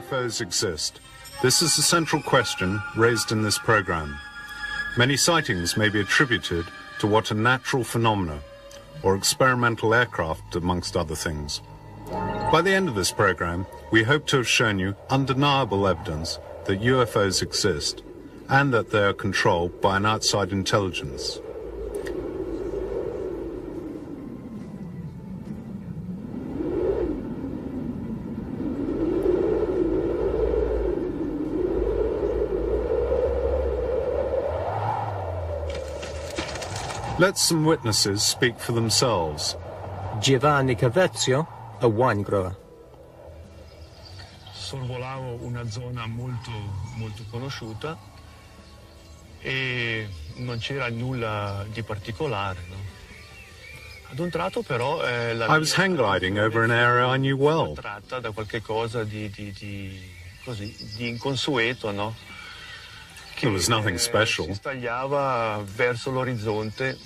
UFOs exist. This is the central question raised in this program. Many sightings may be attributed to what are natural phenomena, or experimental aircraft, amongst other things. By the end of this program, we hope to have shown you undeniable evidence that UFOs exist, and that they are controlled by an outside intelligence. Let some witnesses speak for themselves. Giovanni Cavezio, a wine grower. Sorvolavo una zona molto conosciuta e non c'era nulla di particolare, no? Ad un tratto però I was hang gliding over an area I knew well. Tratta da qualche cosa di inconsueto, no? There was nothing special. Si stagliava verso l'orizzonte.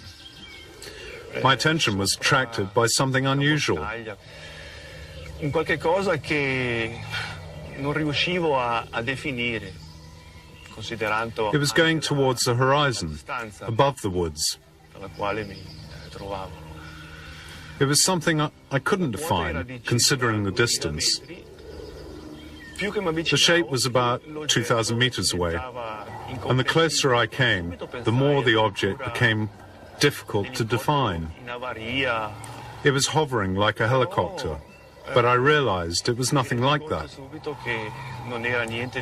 My attention was attracted by something unusual. Un qualche cosa che non riuscivo a definire, considerando. It was going towards the horizon, above the woods. Alla quale mi trovavo. It was something I couldn't define, considering the distance. The shape was about 2,000 meters away, and the closer I came, the more the object became difficult to define. It was hovering like a helicopter, but I realized it was nothing like that.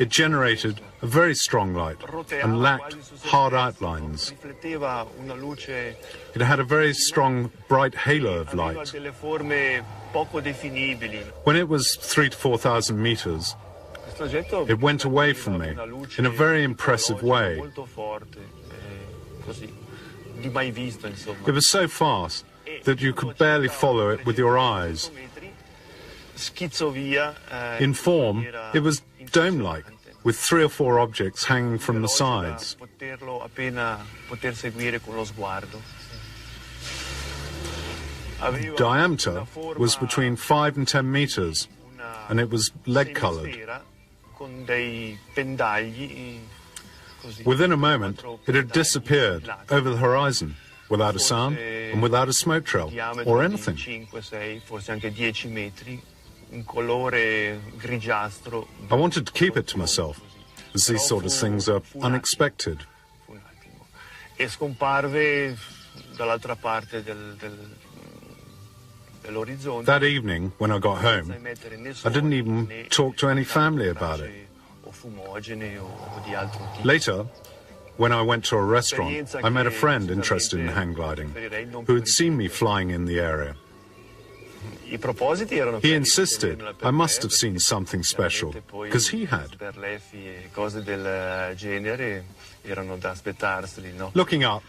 It generated a very strong light and lacked hard outlines. It had a very strong, bright halo of light. When it was 3,000 to 4,000 meters, it went away from me in a very impressive way. It was so fast that you could barely follow it with your eyes. In form, it was dome-like, with 3 or 4 objects hanging from the sides. The diameter was between 5 and 10 meters, and it was lead-colored. Within a moment, it had disappeared over the horizon, without a sound and without a smoke trail or anything. I wanted to keep it to myself, as these sort of things are unexpected. That evening, when I got home, I didn't even talk to any family about it. Later, when I went to a restaurant, I met a friend interested in hang gliding, who had seen me flying in the area. He insisted I must have seen something special, because he had. Looking up,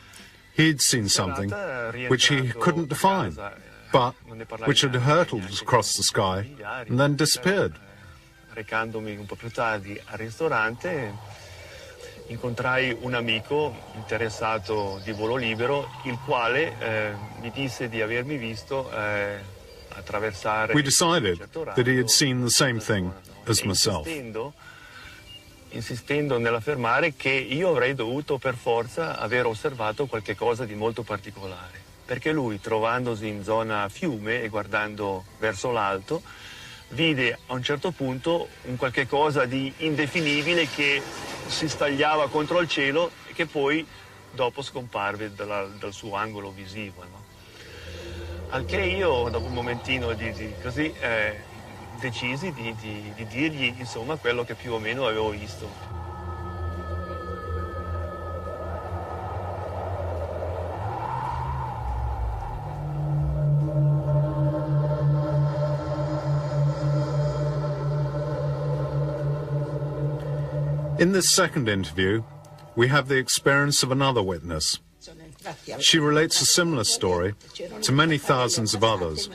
he'd seen something which he couldn't define, but which had hurtled across the sky and then disappeared. Recandomi un po' più tardi al ristorante, incontrai un amico interessato di volo libero, il quale mi disse di avermi visto attraversare. We decided that he had seen the same thing as myself. Insistendo nell'affermare che io avrei dovuto per forza aver osservato qualche cosa di molto particolare, perché lui, trovandosi in zona fiume e guardando verso l'alto, vide a un certo punto un qualche cosa di indefinibile che si stagliava contro il cielo e che poi dopo scomparve dal suo angolo visivo, no? Al che io, dopo un momentino decisi di dirgli insomma quello che più o meno avevo visto. In this second interview, we have the experience of another witness. She relates a similar story to many thousands of others,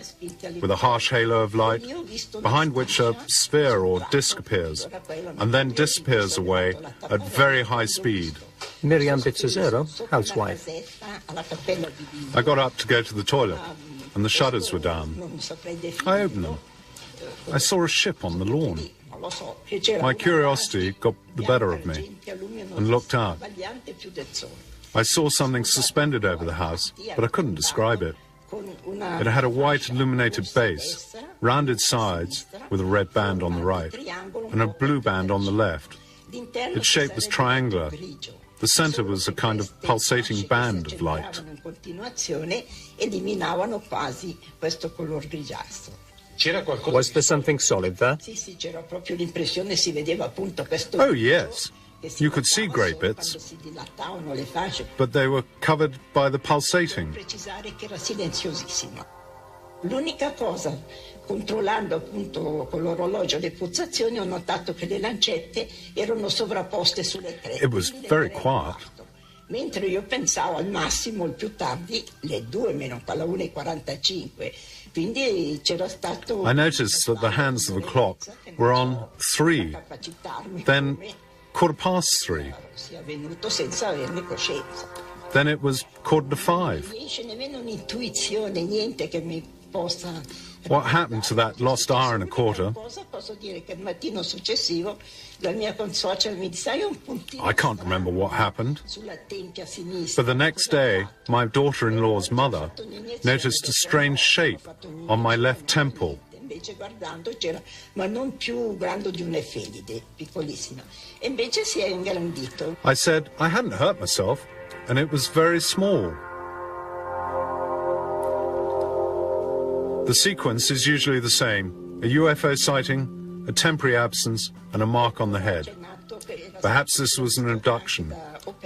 with a harsh halo of light, behind which a sphere or disk appears, and then disappears away at very high speed. Miriam Bizzazero, housewife. I got up to go to the toilet, and the shutters were down. I opened them. I saw a ship on the lawn. My curiosity got the better of me and looked out. I saw something suspended over the house, but I couldn't describe it. It had a white illuminated base, rounded sides with a red band on the right, and a blue band on the left. Its shape was triangular. The center was a kind of pulsating band of light. Was there something solid there? Oh, yes. You could see grey bits, but they were covered by the pulsating. L'unica cosa, controllando appunto con l'orologio le pulsazioni, ho notato che le lancette erano sovrapposte sulle 3. It was very quiet. Mentre io pensavo al massimo, il più tardi, le 2 meno alla 1:45. Quindi c'era stato... I noticed that the hands of the clock were on 3, then 3:15. Sia avvenuto senza averne coscienza. Then it was 4:45. Non c'è nemmeno un'intuizione, niente che mi possa... What happened to that lost hour and a quarter? Posso dire che il mattino successivo la mia consocia mi disse: "Hai un puntino." I can't remember what happened. Sulla tempia sinistra. But the next day, my daughter-in-law's mother noticed a strange shape on my left temple. Invece guardando c'era, ma non più grande di un efemide, piccolissima. E invece si è ingrandito. I said I hadn't hurt myself, and it was very small. The sequence is usually the same: a UFO sighting, a temporary absence, and a mark on the head. Perhaps this was an abduction,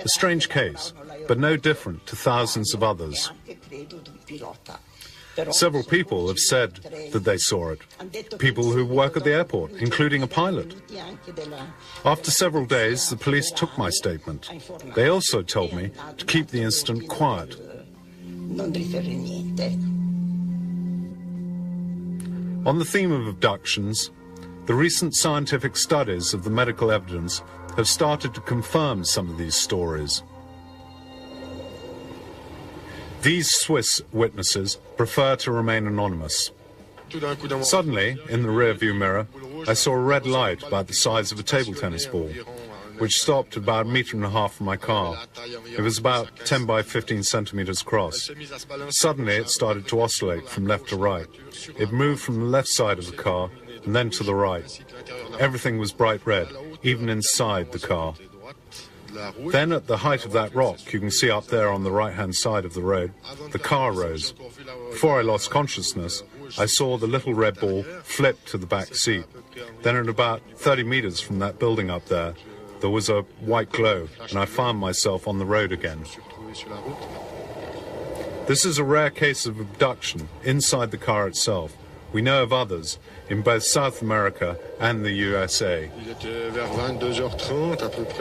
a strange case, but no different to thousands of others. Several people have said that they saw it, people who work at the airport, including a pilot. After several days, the police took my statement. They also told me to keep the incident quiet. On the theme of abductions, the recent scientific studies of the medical evidence have started to confirm some of these stories. These Swiss witnesses prefer to remain anonymous. Suddenly, in the rear-view mirror, I saw a red light about the size of a table tennis ball, which stopped about 1.5 meters from my car. It was about 10 by 15 centimeters across. Suddenly, it started to oscillate from left to right. It moved from the left side of the car and then to the right. Everything was bright red, even inside the car. Then, at the height of that rock, you can see up there on the right-hand side of the road, the car rose. Before I lost consciousness, I saw the little red ball flip to the back seat. Then, at about 30 meters from that building up there, there was a white glow, and I found myself on the road again. This is a rare case of abduction inside the car itself. We know of others in both South America and the USA.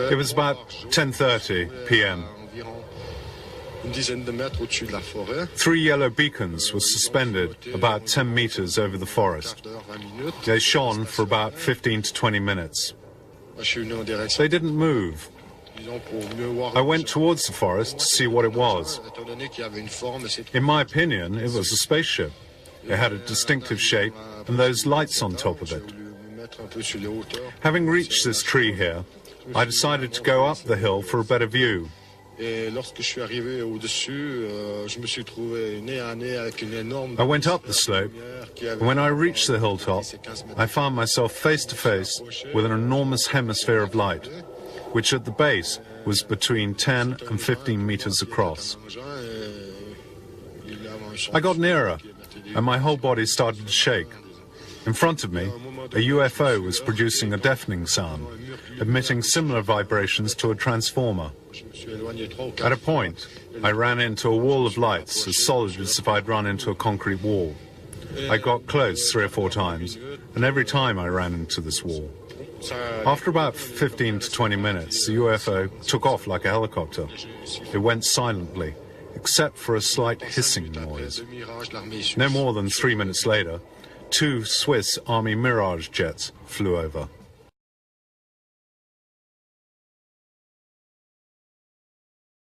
It was about 10:30 p.m. 3 yellow beacons were suspended about 10 meters over the forest. They shone for about 15 to 20 minutes. They didn't move. I went towards the forest to see what it was. In my opinion, it was a spaceship. It had a distinctive shape and those lights on top of it. Having reached this tree here, I decided to go up the hill for a better view. I went up the slope, and when I reached the hilltop, I found myself face to face with an enormous hemisphere of light, which at the base was between 10 and 15 meters across. I got nearer, and my whole body started to shake. In front of me, a UFO was producing a deafening sound, emitting similar vibrations to a transformer. At a point, I ran into a wall of lights as solid as if I'd run into a concrete wall. I got close 3 or 4 times, and every time I ran into this wall. After about 15 to 20 minutes, the UFO took off like a helicopter. It went silently, except for a slight hissing noise. No more than 3 minutes later, 2 Swiss Army Mirage jets flew over.